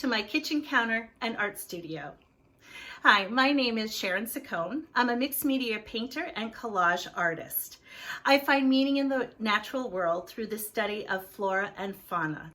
to my kitchen counter and art studio. Hi, my name is Sharon Saccone. I'm a mixed media painter and collage artist. I find meaning in the natural world through the study of flora and fauna.